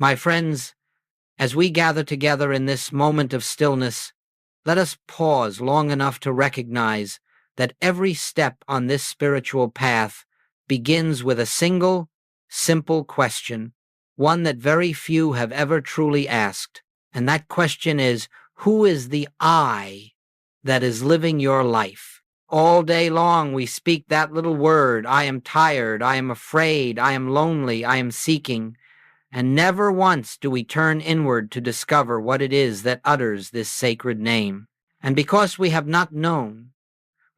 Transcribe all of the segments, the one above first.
My friends, as we gather together in this moment of stillness, let us pause long enough to recognize that every step on this spiritual path begins with a single, simple question, one that very few have ever truly asked. And that question is, who is the I that is living your life? All day long we speak that little word, I am tired, I am afraid, I am lonely, I am seeking. And never once do we turn inward to discover what it is that utters this sacred name. And because we have not known,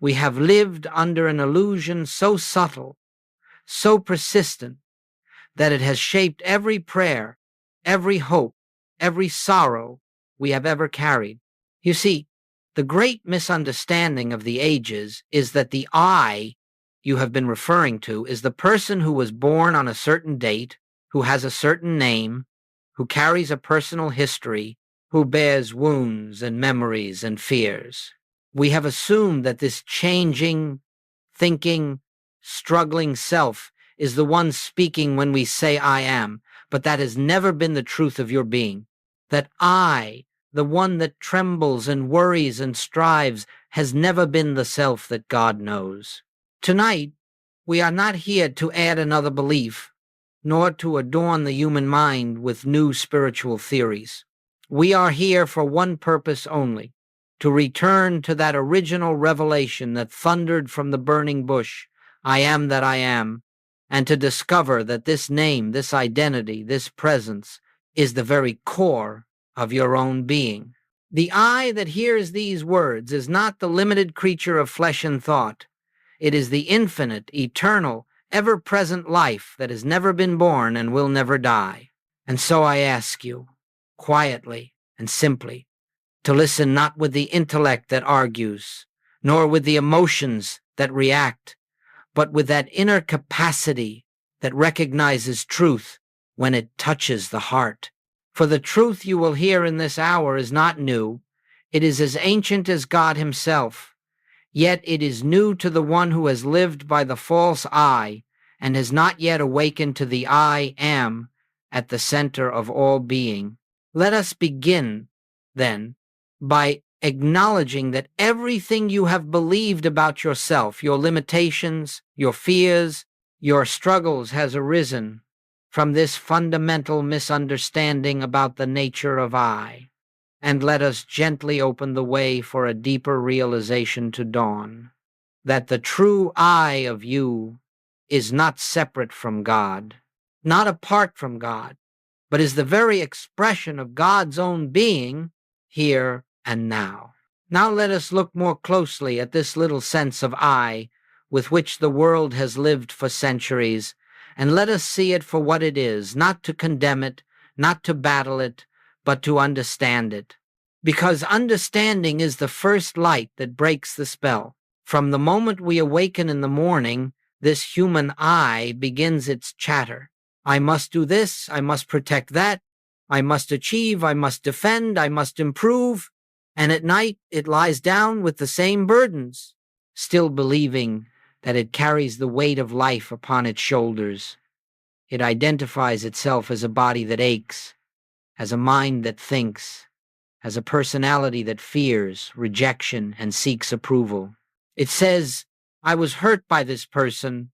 we have lived under an illusion so subtle, so persistent, that it has shaped every prayer, every hope, every sorrow we have ever carried. You see, the great misunderstanding of the ages is that the I you have been referring to is the person who was born on a certain date, who has a certain name, who carries a personal history, who bears wounds and memories and fears. We have assumed that this changing, thinking, struggling self is the one speaking when we say I am, but that has never been the truth of your being. That I, the one that trembles and worries and strives, has never been the self that God knows. Tonight, we are not here to add another belief, nor to adorn the human mind with new spiritual theories. We are here for one purpose only, to return to that original revelation that thundered from the burning bush, I am that I am, and to discover that this name, this identity, this presence is the very core of your own being. The I that hears these words is not the limited creature of flesh and thought. It is the infinite, eternal, ever-present life that has never been born and will never die. And so I ask you, quietly and simply, to listen not with the intellect that argues, nor with the emotions that react, but with that inner capacity that recognizes truth when it touches the heart. For the truth you will hear in this hour is not new. It is as ancient as God himself. Yet it is new to the one who has lived by the false I and has not yet awakened to the I am at the center of all being. Let us begin, then, by acknowledging that everything you have believed about yourself, your limitations, your fears, your struggles, has arisen from this fundamental misunderstanding about the nature of I. And let us gently open the way for a deeper realization to dawn, that the true I of you is not separate from God, not apart from God, but is the very expression of God's own being here and now. Now let us look more closely at this little sense of I with which the world has lived for centuries, and let us see it for what it is, not to condemn it, not to battle it, but to understand it. Because understanding is the first light that breaks the spell. From the moment we awaken in the morning, this human I begins its chatter. I must do this, I must protect that, I must achieve, I must defend, I must improve. And at night it lies down with the same burdens, still believing that it carries the weight of life upon its shoulders. It identifies itself as a body that aches, as a mind that thinks, as a personality that fears rejection and seeks approval. It says, I was hurt by this person.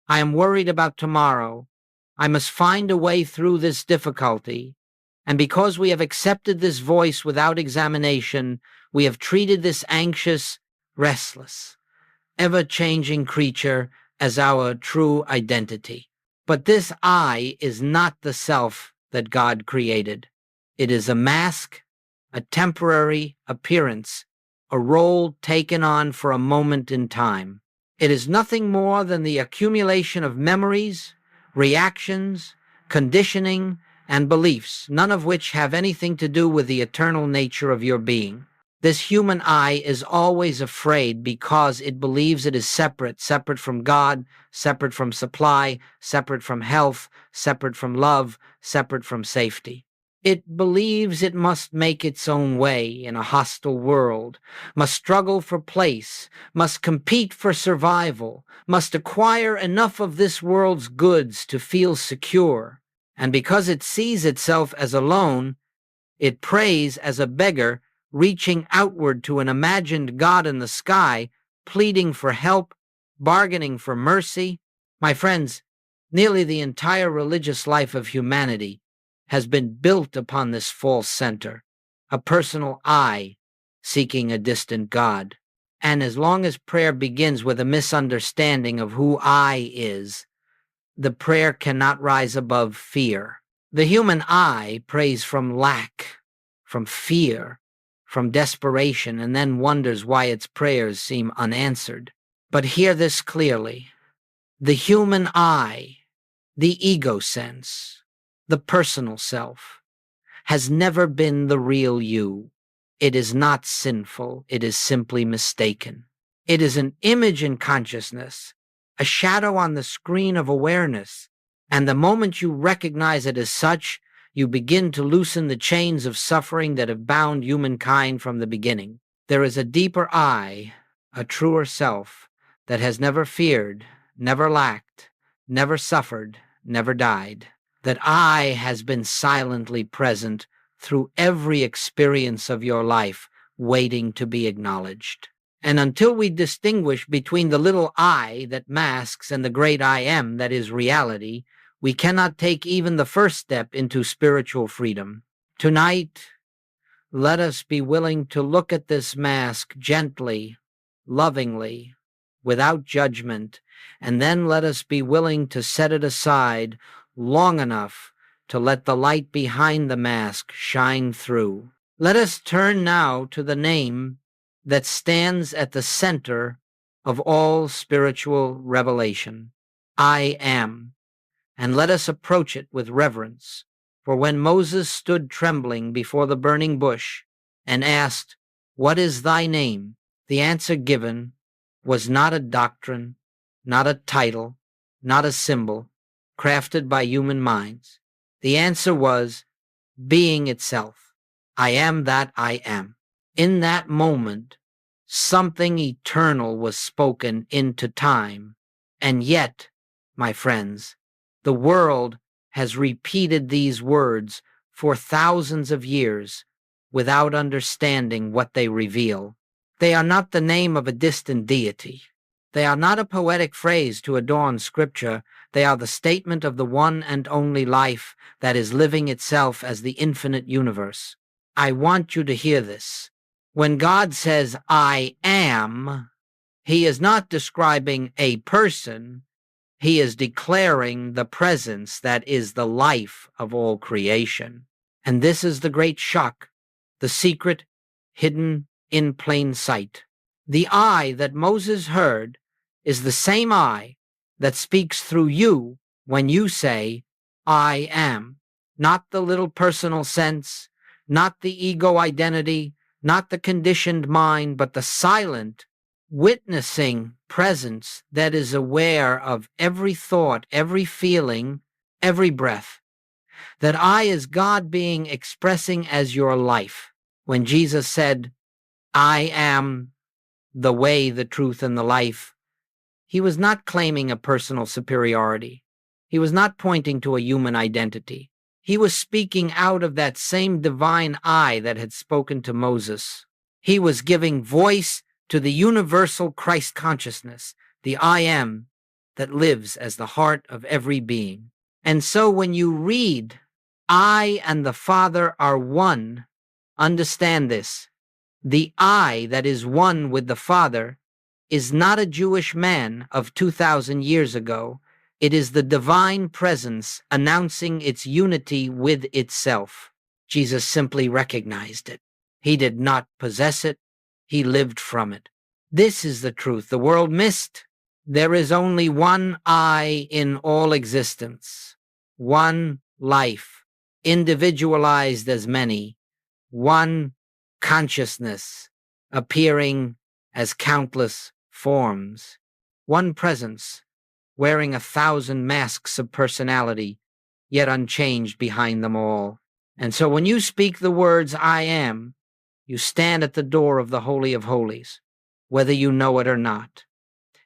I am worried about tomorrow. I must find a way through this difficulty. And because we have accepted this voice without examination, we have treated this anxious, restless, ever-changing creature as our true identity. But this I is not the self that God created. It is a mask, a temporary appearance, a role taken on for a moment in time. It is nothing more than the accumulation of memories, reactions, conditioning, and beliefs, none of which have anything to do with the eternal nature of your being. This human I is always afraid because it believes it is separate from God, separate from supply, separate from health, separate from love, separate from safety. It believes it must make its own way in a hostile world, must struggle for place, must compete for survival, must acquire enough of this world's goods to feel secure, And because it sees itself as alone, it prays as a beggar, reaching outward to an imagined God in the sky, pleading for help, bargaining for mercy. My friends, nearly the entire religious life of humanity has been built upon this false center, a personal I seeking a distant God. And as long as prayer begins with a misunderstanding of who I is, the prayer cannot rise above fear. The human I prays from lack, from fear, from desperation, and then wonders why its prayers seem unanswered. But hear this clearly. The human I, the ego sense, the personal self, has never been the real you. It is not sinful. It is simply mistaken. It is an image in consciousness, a shadow on the screen of awareness, and the moment you recognize it as such, you begin to loosen the chains of suffering that have bound humankind from the beginning. There is a deeper I, a truer self, that has never feared, never lacked, never suffered, never died. That I has been silently present through every experience of your life, waiting to be acknowledged. And until we distinguish between the little I that masks and the great I am that is reality, we cannot take even the first step into spiritual freedom. Tonight, let us be willing to look at this mask gently, lovingly, without judgment, and then let us be willing to set it aside long enough to let the light behind the mask shine through. Let us turn now to the name that stands at the center of all spiritual revelation, I am, and let us approach it with reverence. For when Moses stood trembling before the burning bush and asked, "What is thy name?" the answer given was not a doctrine, not a title, not a symbol, crafted by human minds. The answer was being itself. I am that I am. In that moment, something eternal was spoken into time. And yet, my friends, the world has repeated these words for thousands of years without understanding what they reveal. They are not the name of a distant deity. They are not a poetic phrase to adorn scripture. They are the statement of the one and only life that is living itself as the infinite universe. I want you to hear this. When God says, I am, he is not describing a person. He is declaring the presence that is the life of all creation. And this is the great shock, the secret hidden in plain sight. The I that Moses heard is the same I that speaks through you when you say, I am. Not the little personal sense, not the ego identity, not the conditioned mind, but the silent, witnessing presence that is aware of every thought, every feeling, every breath. That I is God being expressing as your life. When Jesus said, I am the way, the truth, and the life, he was not claiming a personal superiority. He was not pointing to a human identity. He was speaking out of that same divine I that had spoken to Moses. He was giving voice to the universal Christ consciousness, the I am that lives as the heart of every being. And so when you read, I and the Father are one, understand this. The I that is one with the Father is not a Jewish man of 2,000 years ago. It is the divine presence announcing its unity with itself. Jesus simply recognized it. He did not possess it. He lived from it. This is the truth the world missed. There is only one I in all existence, one life, individualized as many, one consciousness, appearing as countless forms, one presence, wearing 1,000 masks of personality, yet unchanged behind them all. And so when you speak the words, I am, you stand at the door of the Holy of Holies, whether you know it or not.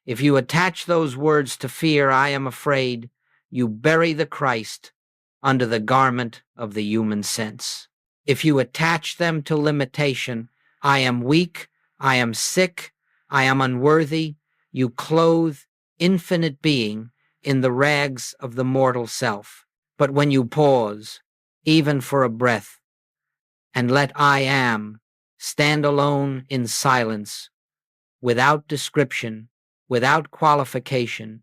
If you attach those words to fear, I am afraid, you bury the Christ under the garment of the human sense. If you attach them to limitation, I am weak, I am sick, I am unworthy, you clothe infinite being in the rags of the mortal self. But when you pause, even for a breath, and let I am stand alone in silence, without description, without qualification,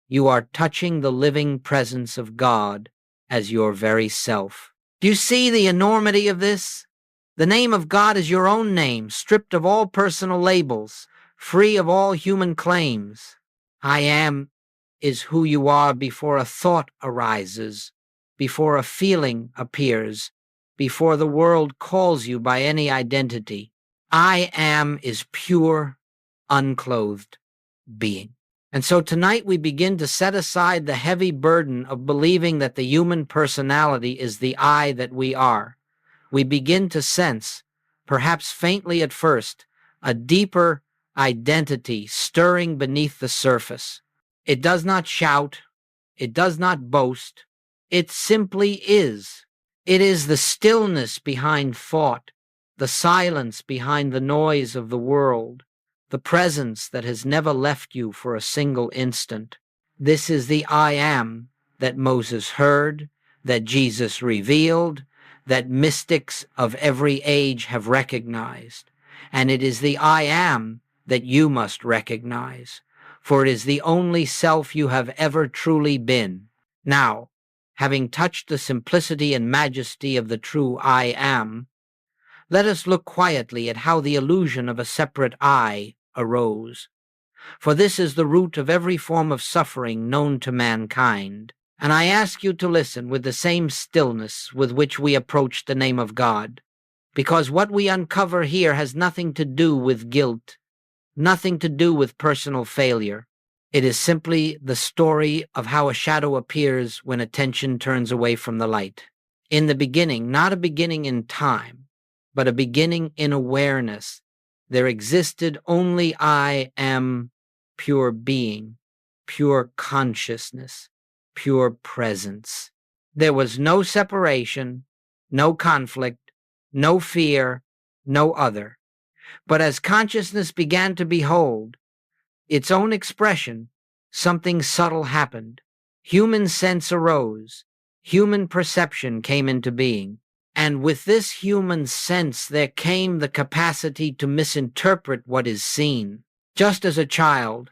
you are touching the living presence of God as your very self. Do you see the enormity of this? The name of God is your own name, stripped of all personal labels, free of all human claims. I am is who you are before a thought arises, before a feeling appears, before the world calls you by any identity. I am is pure, unclothed being. And so tonight we begin to set aside the heavy burden of believing that the human personality is the I that we are. We begin to sense, perhaps faintly at first, a deeper identity stirring beneath the surface. It does not shout, it does not boast, it simply is. It is the stillness behind thought, the silence behind the noise of the world, the presence that has never left you for a single instant. This is the I am that Moses heard, that Jesus revealed, that mystics of every age have recognized. And it is the I am that you must recognize, for it is the only self you have ever truly been. Now, having touched the simplicity and majesty of the true I am, let us look quietly at how the illusion of a separate I arose. For this is the root of every form of suffering known to mankind. And I ask you to listen with the same stillness with which we approach the name of God, because what we uncover here has nothing to do with guilt, nothing to do with personal failure. It is simply the story of how a shadow appears when attention turns away from the light. In the beginning, not a beginning in time, but a beginning in awareness, there existed only I am, pure being, pure consciousness, pure presence. There was no separation, no conflict, no fear, no other. But as consciousness began to behold its own expression, something subtle happened. Human sense arose, human perception came into being. And with this human sense there came the capacity to misinterpret what is seen. Just as a child,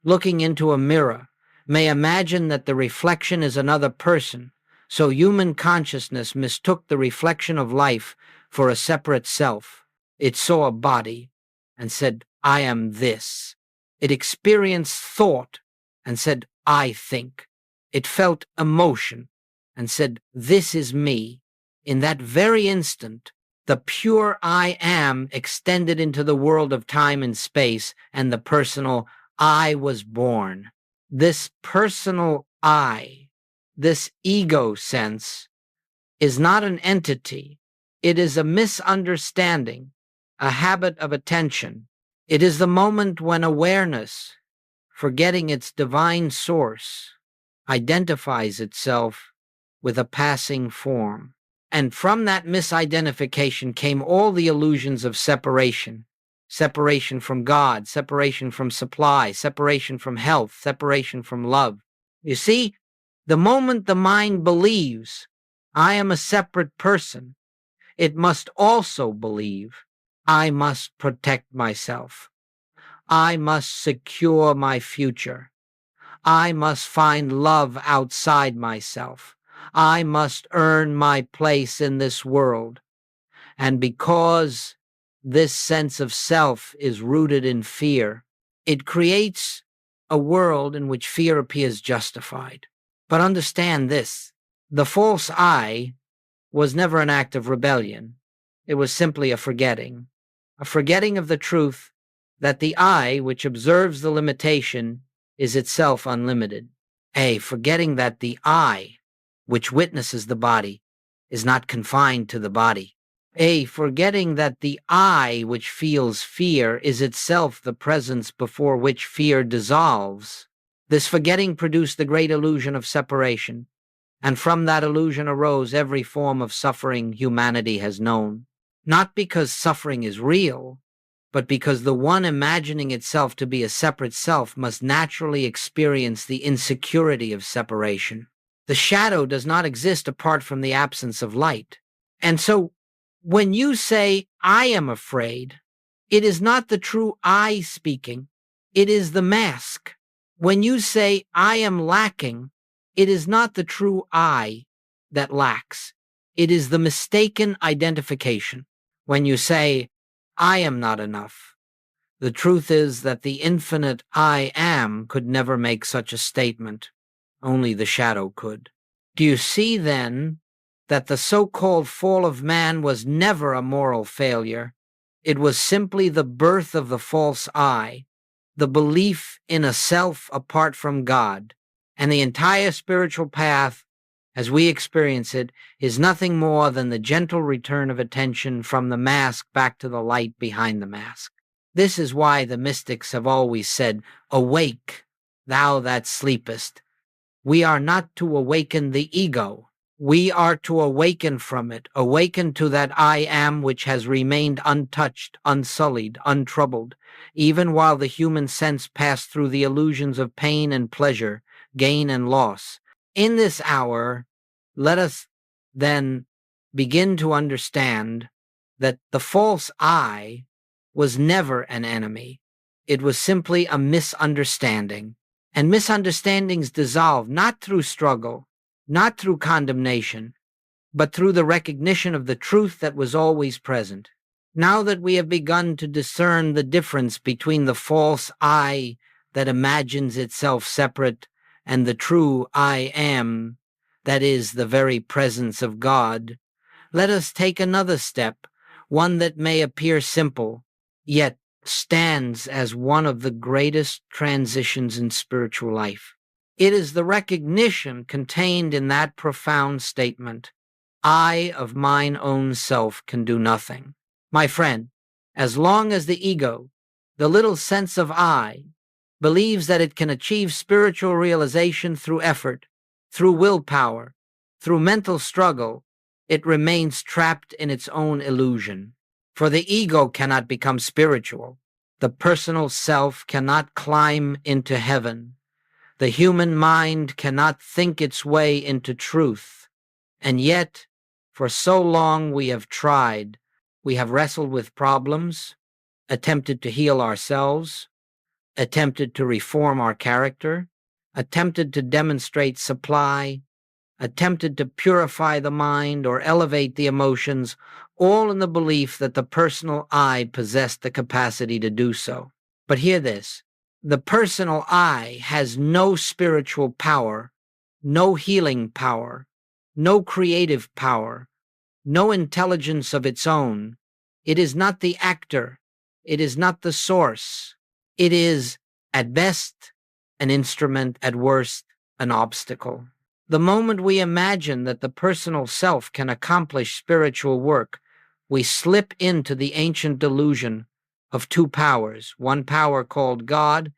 looking into a mirror, may imagine that the reflection is another person, so human consciousness mistook the reflection of life for a separate self. It saw a body and said, I am this. It experienced thought and said, I think. It felt emotion and said, this is me. In that very instant, the pure I am extended into the world of time and space, and the personal I was born. This personal I, this ego sense, is not an entity. It is a misunderstanding, a habit of attention. It is the moment when awareness, forgetting its divine source, identifies itself with a passing form. And from that misidentification came all the illusions of separation. Separation from God, separation from supply, separation from health, separation from love. You see, the moment the mind believes, I am a separate person, it must also believe, I must protect myself. I must secure my future. I must find love outside myself. I must earn my place in this world. And because this sense of self is rooted in fear, it creates a world in which fear appears justified. But understand this, the false I was never an act of rebellion. It was simply a forgetting of the truth that the I, which observes the limitation, is itself unlimited. Forgetting that the I, which witnesses the body, is not confined to the body. Forgetting that the I, which feels fear, is itself the presence before which fear dissolves. This forgetting produced the great illusion of separation. And from that illusion arose every form of suffering humanity has known. Not because suffering is real, but because the one imagining itself to be a separate self must naturally experience the insecurity of separation. The shadow does not exist apart from the absence of light. And so, when you say, I am afraid, it is not the true I speaking, it is the mask. When you say, I am lacking, it is not the true I that lacks. It is the mistaken identification. When you say, I am not enough, the truth is that the infinite I am could never make such a statement. Only the shadow could. Do you see, then, that the so-called fall of man was never a moral failure? It was simply the birth of the false I, the belief in a self apart from God, and the entire spiritual path, as we experience it, is nothing more than the gentle return of attention from the mask back to the light behind the mask. This is why the mystics have always said, awake, thou that sleepest. We are not to awaken the ego. We are to awaken from it, awaken to that I am which has remained untouched, unsullied, untroubled, even while the human sense passed through the illusions of pain and pleasure, gain and loss. In this hour, let us then begin to understand that the false I was never an enemy. It was simply a misunderstanding. And misunderstandings dissolve not through struggle, not through condemnation, but through the recognition of the truth that was always present. Now that we have begun to discern the difference between the false I that imagines itself separate and the true I am, that is, the very presence of God, let us take another step, one that may appear simple, yet stands as one of the greatest transitions in spiritual life. It is the recognition contained in that profound statement, I of mine own self can do nothing. My friend, as long as the ego, the little sense of I, believes that it can achieve spiritual realization through effort, through willpower, through mental struggle, it remains trapped in its own illusion. For the ego cannot become spiritual. The personal self cannot climb into heaven. The human mind cannot think its way into truth. And yet, for so long we have tried. We have wrestled with problems, attempted to heal ourselves, attempted to reform our character, attempted to demonstrate supply, attempted to purify the mind or elevate the emotions, all in the belief that the personal I possessed the capacity to do so. But hear this, the personal I has no spiritual power, no healing power, no creative power, no intelligence of its own. It is not the actor. It is not the source. It is, at best, an instrument, at worst, an obstacle. The moment we imagine that the personal self can accomplish spiritual work, we slip into the ancient delusion of two powers, one power called God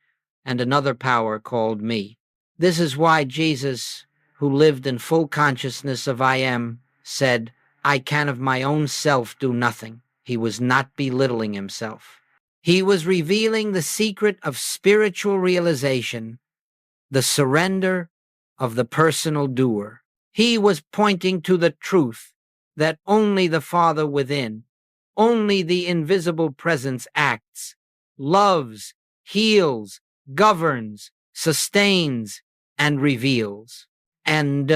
and another power called me. This is why Jesus, who lived in full consciousness of I am, said, I can of my own self do nothing. He was not belittling himself. He was revealing the secret of spiritual realization, the surrender of the personal doer. He was pointing to the truth that only the Father within, only the invisible presence acts, loves, heals, governs, sustains, and reveals. And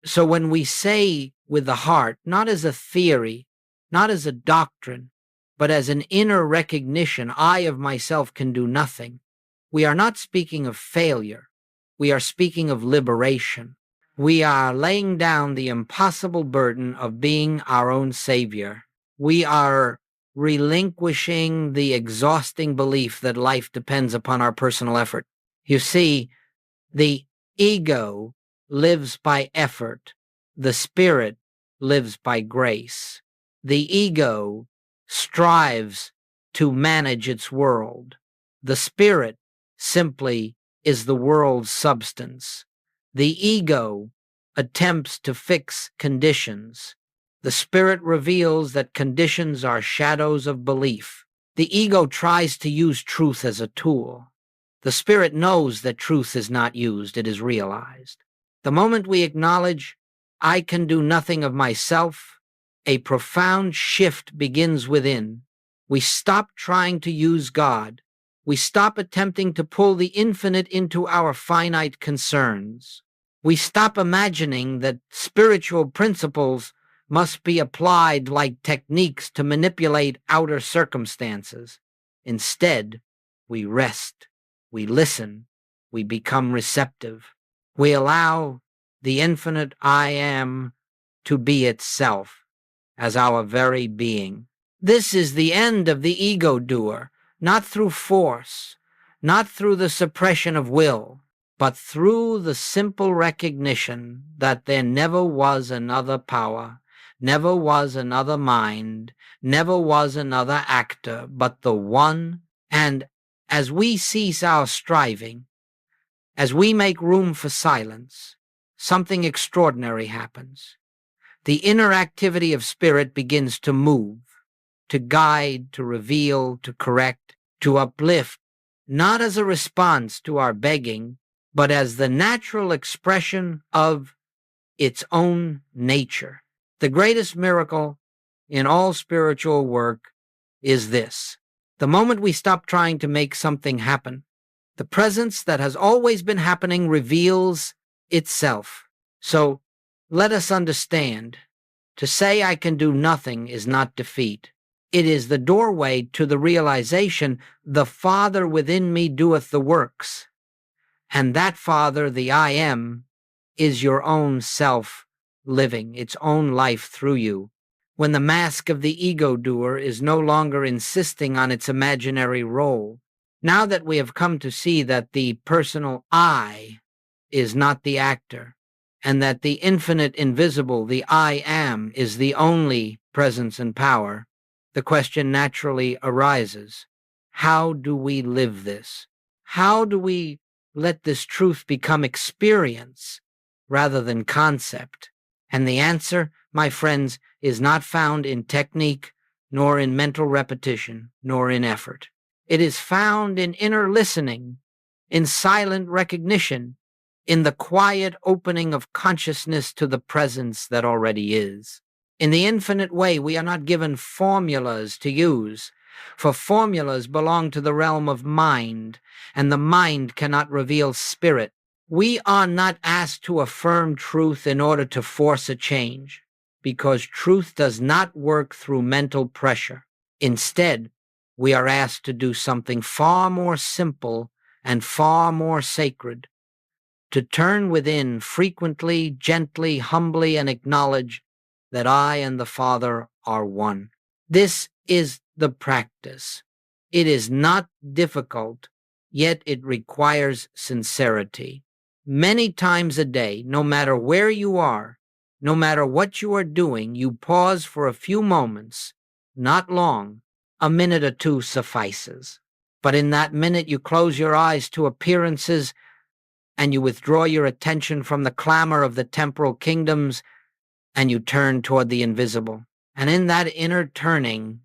so when we say with the heart, not as a theory, not as a doctrine, but as an inner recognition, I of myself can do nothing, we are not speaking of failure. We are speaking of liberation. We are laying down the impossible burden of being our own savior. We are relinquishing the exhausting belief that life depends upon our personal effort. You see, the ego lives by effort. The spirit lives by grace. The ego strives to manage its world. The spirit simply is the world's substance. The ego attempts to fix conditions. The Spirit reveals that conditions are shadows of belief. The ego tries to use truth as a tool. The Spirit knows that truth is not used, it is realized. The moment we acknowledge, I can do nothing of myself, a profound shift begins within. We stop trying to use God. We stop attempting to pull the infinite into our finite concerns. We stop imagining that spiritual principles must be applied like techniques to manipulate outer circumstances. Instead, we rest, we listen, we become receptive. We allow the infinite I am to be itself as our very being. This is the end of the ego-doer, not through force, not through the suppression of will, but through the simple recognition that there never was another power, never was another mind, never was another actor, but the one. And as we cease our striving, as we make room for silence, something extraordinary happens. The inner activity of spirit begins to move, to guide, to reveal, to correct, to uplift, not as a response to our begging, but as the natural expression of its own nature. The greatest miracle in all spiritual work is this. The moment we stop trying to make something happen, the presence that has always been happening reveals itself. So let us understand, to say I can do nothing is not defeat. It is the doorway to the realization, the Father within me doeth the works. And that Father, the I am, is your own self living, its own life through you. When the mask of the ego-doer is no longer insisting on its imaginary role. Now that we have come to see that the personal I is not the actor, and that the infinite invisible, the I am, is the only presence and power, the question naturally arises. How do we live this? How do we let this truth become experience rather than concept? And the answer, my friends, is not found in technique, nor in mental repetition, nor in effort. It is found in inner listening, in silent recognition, in the quiet opening of consciousness to the presence that already is. In the infinite way, we are not given formulas to use, for formulas belong to the realm of mind, and the mind cannot reveal spirit. We are not asked to affirm truth in order to force a change, because truth does not work through mental pressure. Instead, we are asked to do something far more simple and far more sacred, to turn within frequently, gently, humbly, and acknowledge that I and the Father are one. This is the practice. It is not difficult, yet it requires sincerity. Many times a day, no matter where you are, no matter what you are doing, you pause for a few moments, not long. A minute or two suffices. But in that minute, you close your eyes to appearances and you withdraw your attention from the clamor of the temporal kingdoms and you turn toward the invisible. And in that inner turning,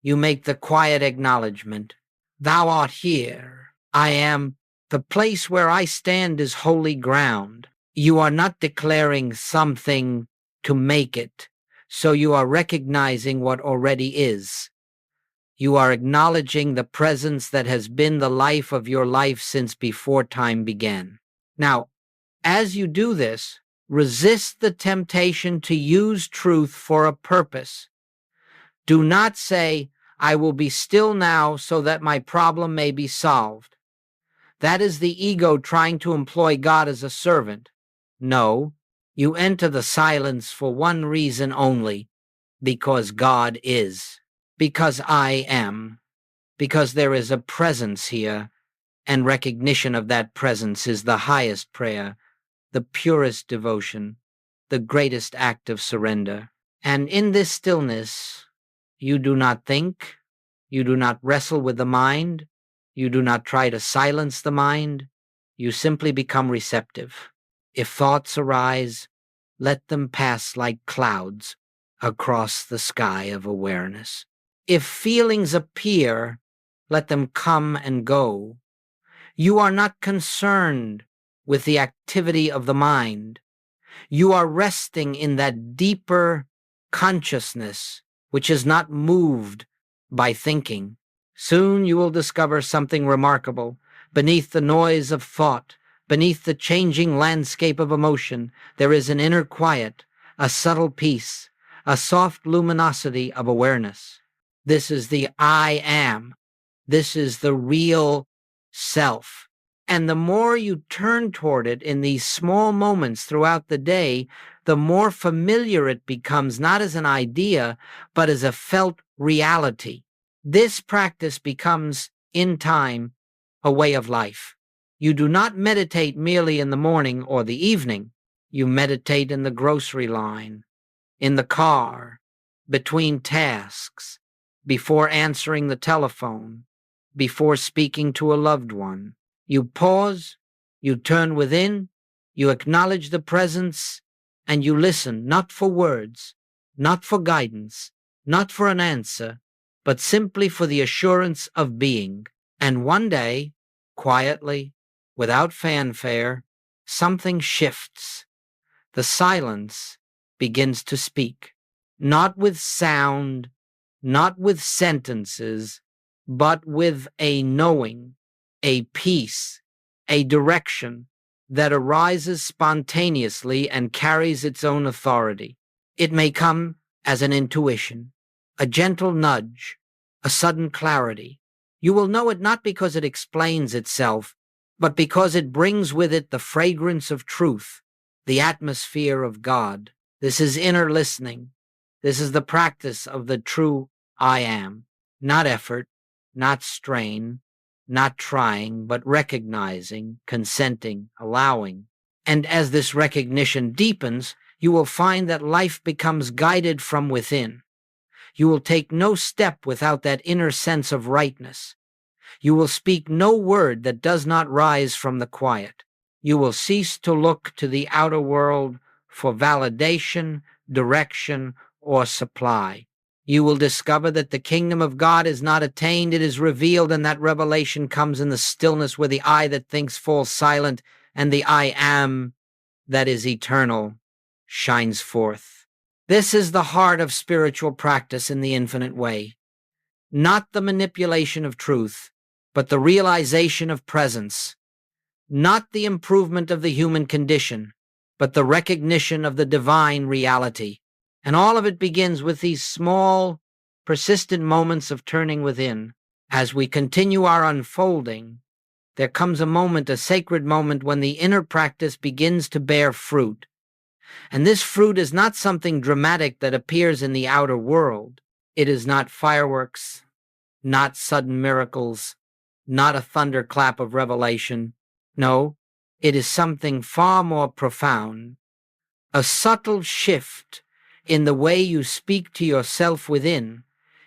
you make the quiet acknowledgement, Thou art here. I am. The place where I stand is holy ground. You are not declaring something to make it, so you are recognizing what already is. You are acknowledging the presence that has been the life of your life since before time began. Now, as you do this, resist the temptation to use truth for a purpose. Do not say, I will be still now so that my problem may be solved. That is the ego trying to employ God as a servant. No, you enter the silence for one reason only, because God is. Because I am, because there is a presence here, and recognition of that presence is the highest prayer, the purest devotion, the greatest act of surrender. And in this stillness, you do not think, you do not wrestle with the mind, you do not try to silence the mind, you simply become receptive. If thoughts arise, let them pass like clouds across the sky of awareness. If feelings appear, let them come and go. You are not concerned with the activity of the mind. You are resting in that deeper consciousness which is not moved by thinking. Soon you will discover something remarkable. Beneath the noise of thought, beneath the changing landscape of emotion, there is an inner quiet, a subtle peace, a soft luminosity of awareness. This is the I am. This is the real self. And the more you turn toward it in these small moments throughout the day, the more familiar it becomes, not as an idea, but as a felt reality. This practice becomes, in time, a way of life. You do not meditate merely in the morning or the evening. You meditate in the grocery line, in the car, between tasks, before answering the telephone, before speaking to a loved one. You pause, you turn within, you acknowledge the presence, and you listen, not for words, not for guidance, not for an answer, but simply for the assurance of being. And one day, quietly, without fanfare, something shifts. The silence begins to speak, not with sound, not with sentences, but with a knowing, a peace, a direction that arises spontaneously and carries its own authority. It may come as an intuition, a gentle nudge, a sudden clarity. You will know it not because it explains itself, but because it brings with it the fragrance of truth, the atmosphere of God. This is inner listening. This is the practice of the true I am. Not effort, not strain, not trying, but recognizing, consenting, allowing. And as this recognition deepens, you will find that life becomes guided from within. You will take no step without that inner sense of rightness. You will speak no word that does not rise from the quiet. You will cease to look to the outer world for validation, direction, or supply. You will discover that the kingdom of God is not attained, it is revealed, and that revelation comes in the stillness where the I that thinks falls silent and the I am that is eternal shines forth. This is the heart of spiritual practice in the infinite way. Not the manipulation of truth, but the realization of presence. Not the improvement of the human condition, but the recognition of the divine reality. And all of it begins with these small, persistent moments of turning within. As we continue our unfolding, there comes a moment, a sacred moment, when the inner practice begins to bear fruit. And this fruit is not something dramatic that appears in the outer world. It is not fireworks, not sudden miracles, not a thunderclap of revelation. No, it is something far more profound. A subtle shift in the way you speak to yourself within,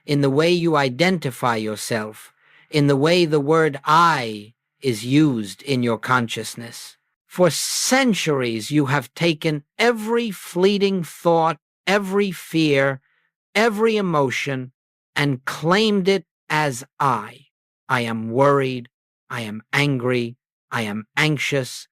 in the way you identify yourself, in the way the word I is used in your consciousness. For centuries you have taken every fleeting thought, every fear, every emotion, and claimed it as I. I am worried, I am angry, I am anxious,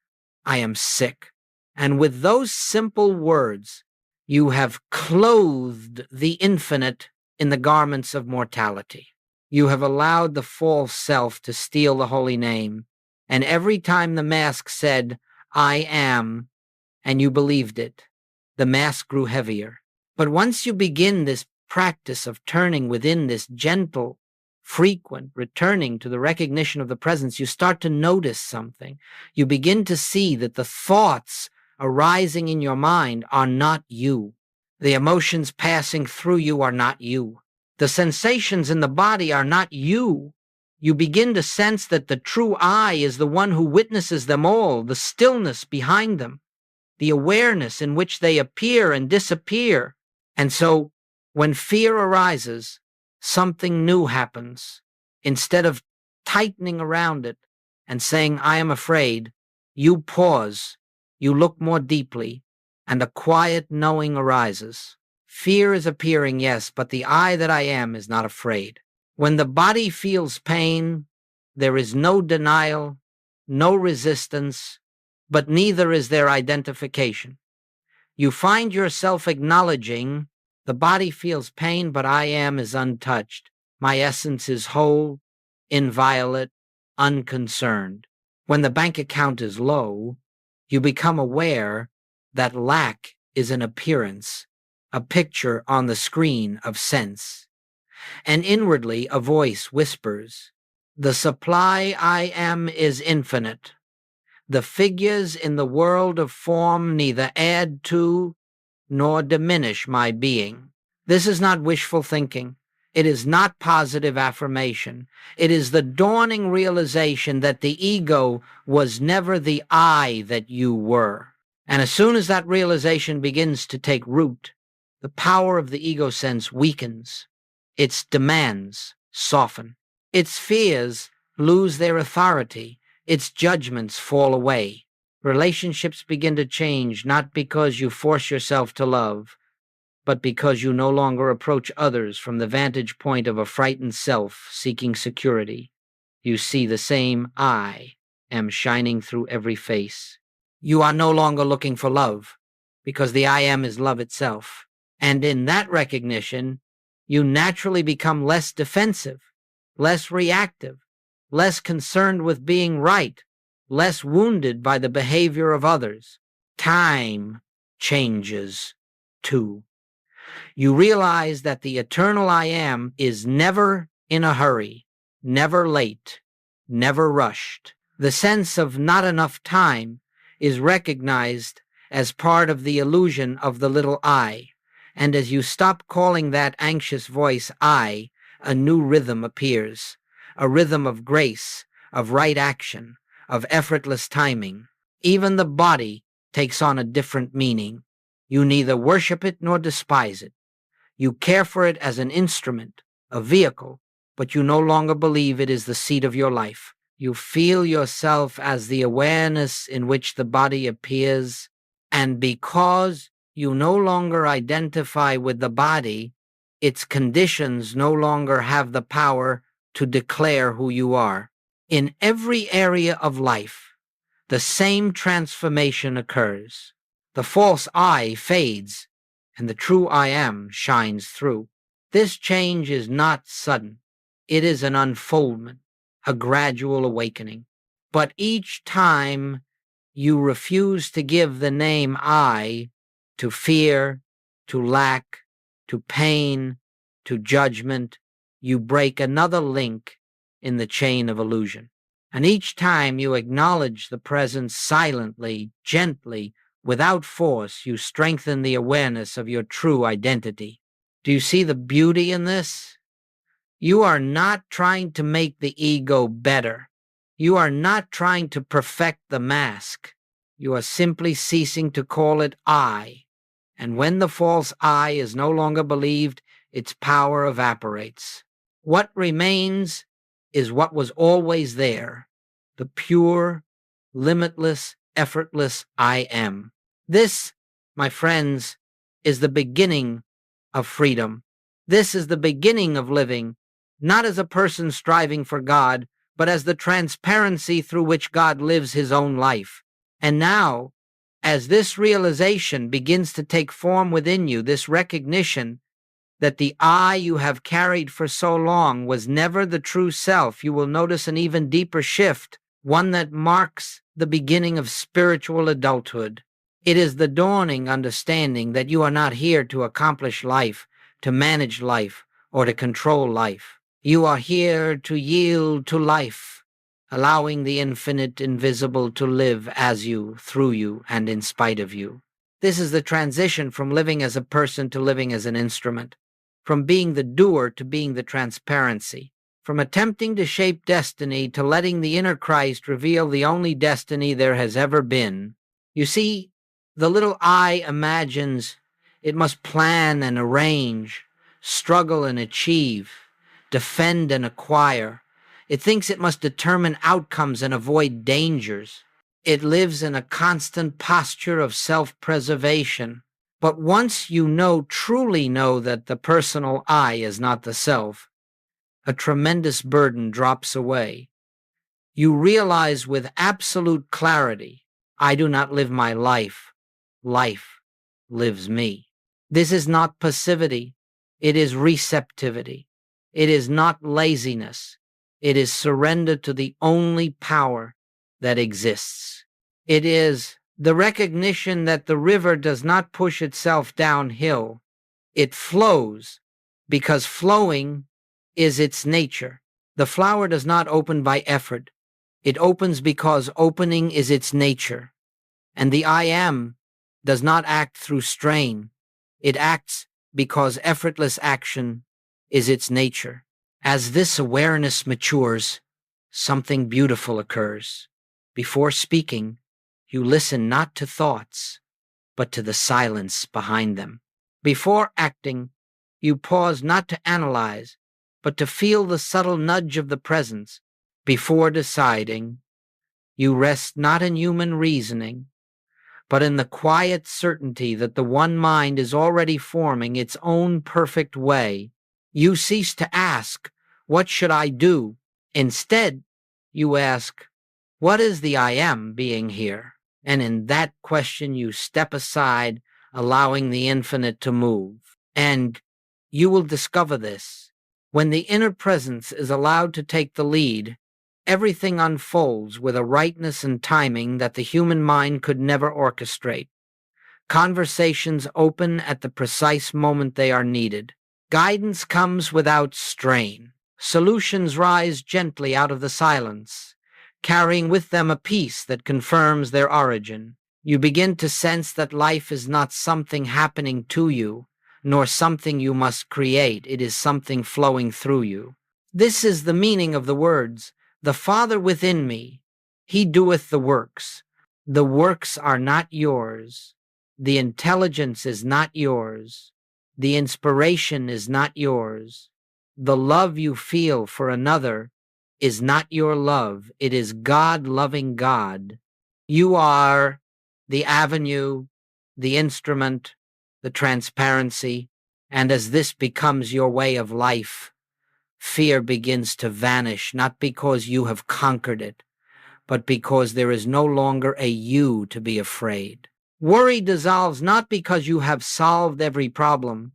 I am sick. And with those simple words, you have clothed the infinite in the garments of mortality. You have allowed the false self to steal the holy name, and every time the mask said, I am, and you believed it, the mask grew heavier. But once you begin this practice of turning within, this gentle, frequent returning to the recognition of the presence, you start to notice something. You begin to see that the thoughts arising in your mind are not you. The emotions passing through you are not you. The sensations in the body are not you. You begin to sense that the true I is the one who witnesses them all, the stillness behind them, the awareness in which they appear and disappear. And so, when fear arises, something new happens. Instead of tightening around it and saying, I am afraid, you pause, you look more deeply, and a quiet knowing arises. Fear is appearing, yes, but the I that I am is not afraid. When the body feels pain, there is no denial, no resistance, but neither is there identification. You find yourself acknowledging the body feels pain, but I am is untouched. My essence is whole, inviolate, unconcerned. When the bank account is low, you become aware that lack is an appearance, a picture on the screen of sense. And inwardly a voice whispers, "The supply I am is infinite. The figures in the world of form neither add to nor diminish my being." This is not wishful thinking. It is not positive affirmation. It is the dawning realization that the ego was never the I that you were. And as soon as that realization begins to take root, the power of the ego sense weakens. Its demands soften. Its fears lose their authority. Its judgments fall away. Relationships begin to change, not because you force yourself to love, but because you no longer approach others from the vantage point of a frightened self seeking security. You see the same I am shining through every face. You are no longer looking for love, because the I am is love itself. And in that recognition, you naturally become less defensive, less reactive, less concerned with being right, less wounded by the behavior of others. Time changes, too. You realize that the eternal I am is never in a hurry, never late, never rushed. The sense of not enough time is recognized as part of the illusion of the little I, and as you stop calling that anxious voice I, a new rhythm appears, a rhythm of grace, of right action, of effortless timing. Even the body takes on a different meaning. You neither worship it nor despise it. You care for it as an instrument, a vehicle, but you no longer believe it is the seat of your life. You feel yourself as the awareness in which the body appears, and because you no longer identify with the body, its conditions no longer have the power to declare who you are. In every area of life, the same transformation occurs. The false I fades, and the true I am shines through. This change is not sudden. It is an unfoldment, a gradual awakening. But each time you refuse to give the name I to fear, to lack, to pain, to judgment, you break another link in the chain of illusion. And each time you acknowledge the presence silently, gently, without force, you strengthen the awareness of your true identity. Do you see the beauty in this? You are not trying to make the ego better. You are not trying to perfect the mask. You are simply ceasing to call it I. And when the false I is no longer believed, its power evaporates. What remains is what was always there, the pure, limitless, effortless I am. This, my friends, is the beginning of freedom. This is the beginning of living, not as a person striving for God, but as the transparency through which God lives his own life. And now, as this realization begins to take form within you, this recognition that the I you have carried for so long was never the true self, you will notice an even deeper shift, one that marks the beginning of spiritual adulthood. It is the dawning understanding that you are not here to accomplish life, to manage life, or to control life. You are here to yield to life, allowing the infinite invisible to live as you, through you, and in spite of you. This is the transition from living as a person to living as an instrument, from being the doer to being the transparency, from attempting to shape destiny to letting the inner Christ reveal the only destiny there has ever been. You see, the little I imagines it must plan and arrange, struggle and achieve, defend and acquire. It thinks it must determine outcomes and avoid dangers. It lives in a constant posture of self-preservation. But once you truly know that the personal I is not the self, a tremendous burden drops away. You realize with absolute clarity, I do not live my life. Life lives me. This is not passivity. It is receptivity. It is not laziness. It is surrender to the only power that exists. It is the recognition that the river does not push itself downhill. It flows because flowing is its nature. The flower does not open by effort. It opens because opening is its nature. And the I am does not act through strain. It acts because effortless action is its nature. As this awareness matures, something beautiful occurs. Before speaking, you listen not to thoughts, but to the silence behind them. Before acting, you pause not to analyze, but to feel the subtle nudge of the presence. Before deciding, you rest not in human reasoning, but in the quiet certainty that the one mind is already forming its own perfect way. You cease to ask, what should I do? Instead, you ask, what is the I am being here? And in that question, you step aside, allowing the infinite to move. And you will discover this. When the inner presence is allowed to take the lead, everything unfolds with a rightness and timing that the human mind could never orchestrate. Conversations open at the precise moment they are needed. Guidance comes without strain. Solutions rise gently out of the silence, carrying with them a peace that confirms their origin. You begin to sense that life is not something happening to you, nor something you must create. It is something flowing through you. This is the meaning of the words, the Father within me, he doeth the works. The works are not yours. The intelligence is not yours. The inspiration is not yours. The love you feel for another is not your love. It is God loving God. You are the avenue, the instrument, the transparency, and as this becomes your way of life, fear begins to vanish, not because you have conquered it, but because there is no longer a you to be afraid. Worry dissolves not because you have solved every problem,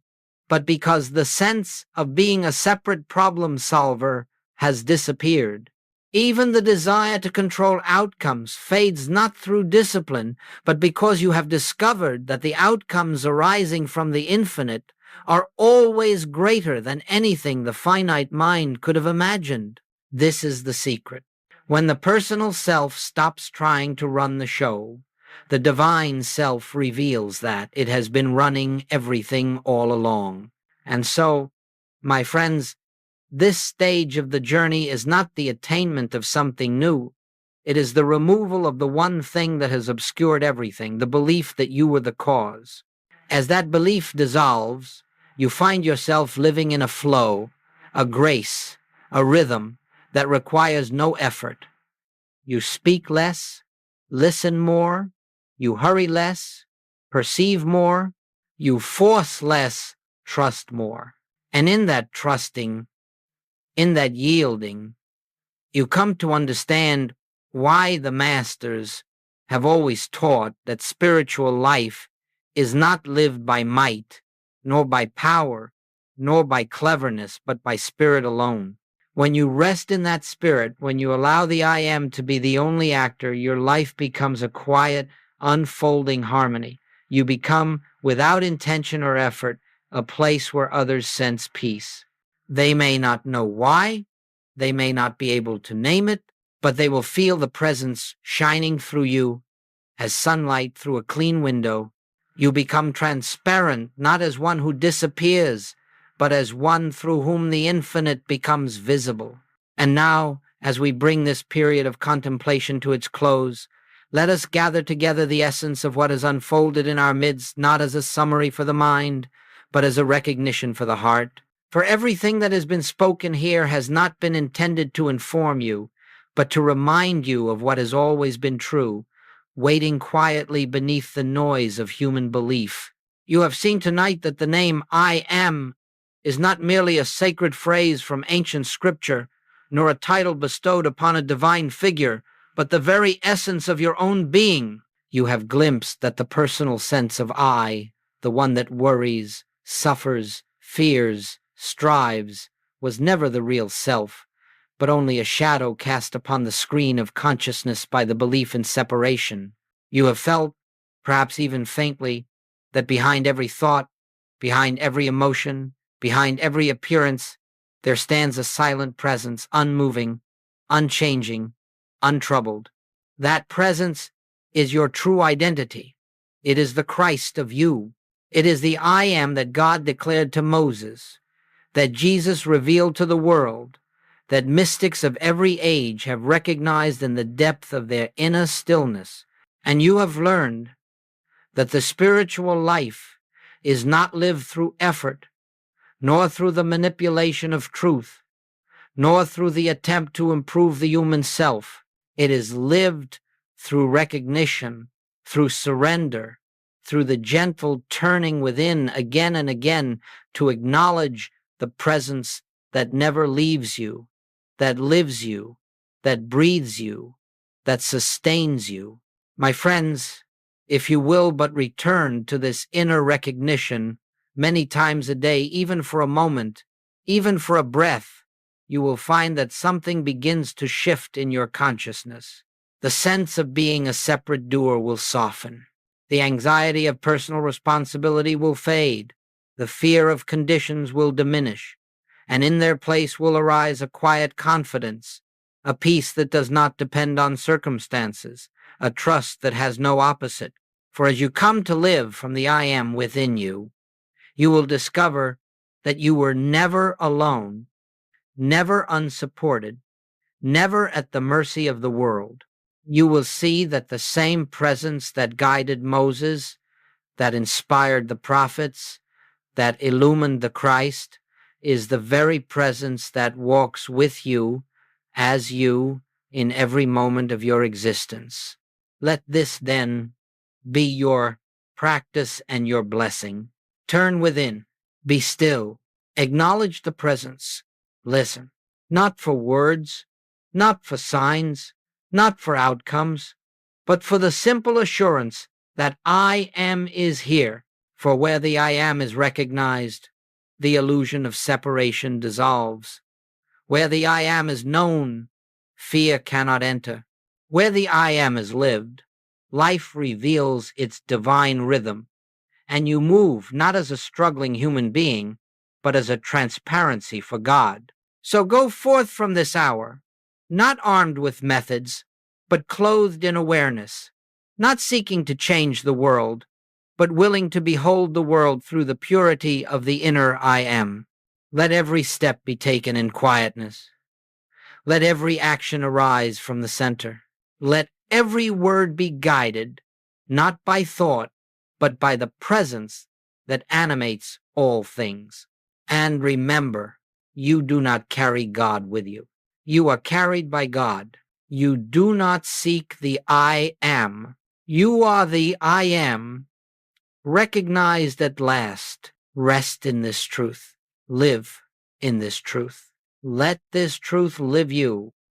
but because the sense of being a separate problem solver has disappeared. Even the desire to control outcomes fades not through discipline, but because you have discovered that the outcomes arising from the infinite are always greater than anything the finite mind could have imagined. This is the secret. When the personal self stops trying to run the show, the divine self reveals that it has been running everything all along. And so, my friends, this stage of the journey is not the attainment of something new. It is the removal of the one thing that has obscured everything, the belief that you were the cause. As that belief dissolves, you find yourself living in a flow, a grace, a rhythm that requires no effort. You speak less, listen more, you hurry less, perceive more, you force less, trust more. And in that trusting, in that yielding, you come to understand why the masters have always taught that spiritual life is not lived by might, nor by power, nor by cleverness, but by spirit alone. When you rest in that spirit, when you allow the I am to be the only actor, your life becomes a quiet, unfolding harmony. You become, without intention or effort, a place where others sense peace. They may not know why, they may not be able to name it, but they will feel the presence shining through you as sunlight through a clean window. You become transparent, not as one who disappears, but as one through whom the infinite becomes visible. And now, as we bring this period of contemplation to its close, let us gather together the essence of what has unfolded in our midst, not as a summary for the mind, but as a recognition for the heart. For everything that has been spoken here has not been intended to inform you, but to remind you of what has always been true. waiting quietly beneath the noise of human belief. You have seen tonight that the name I am is not merely a sacred phrase from ancient scripture, nor a title bestowed upon a divine figure, but the very essence of your own being. You have glimpsed that the personal sense of I, the one that worries, suffers, fears, strives, was never the real self, but only a shadow cast upon the screen of consciousness by the belief in separation. You have felt, perhaps even faintly, that behind every thought, behind every emotion, behind every appearance, there stands a silent presence, unmoving, unchanging, untroubled. That presence is your true identity. It is the Christ of you. It is the I am that God declared to Moses, that Jesus revealed to the world, that mystics of every age have recognized in the depth of their inner stillness. And you have learned that the spiritual life is not lived through effort, nor through the manipulation of truth, nor through the attempt to improve the human self. It is lived through recognition, through surrender, through the gentle turning within again and again to acknowledge the presence that never leaves you, that lives you, that breathes you, that sustains you. My friends, if you will but return to this inner recognition many times a day, even for a moment, even for a breath, you will find that something begins to shift in your consciousness. The sense of being a separate doer will soften. The anxiety of personal responsibility will fade. The fear of conditions will diminish. And in their place will arise a quiet confidence, a peace that does not depend on circumstances, a trust that has no opposite. For as you come to live from the I am within you, you will discover that you were never alone, never unsupported, never at the mercy of the world. You will see that the same presence that guided Moses, that inspired the prophets, that illumined the Christ, is the very presence that walks with you as you in every moment of your existence. Let this, then, be your practice and your blessing. Turn within, be still, acknowledge the presence, listen, not for words, not for signs, not for outcomes, but for the simple assurance that I am is here. For where the I am is recognized, the illusion of separation dissolves. Where the I am is known, fear cannot enter. Where the I am is lived, life reveals its divine rhythm, and you move not as a struggling human being, but as a transparency for God. So go forth from this hour, not armed with methods, but clothed in awareness, not seeking to change the world, but willing to behold the world through the purity of the inner I am. Let every step be taken in quietness. Let every action arise from the center. Let every word be guided, not by thought, but by the presence that animates all things. And remember, you do not carry God with you. You are carried by God. You do not seek the I am. You are the I am, recognized at last. Rest in this truth. Live in this truth. Let this truth live you.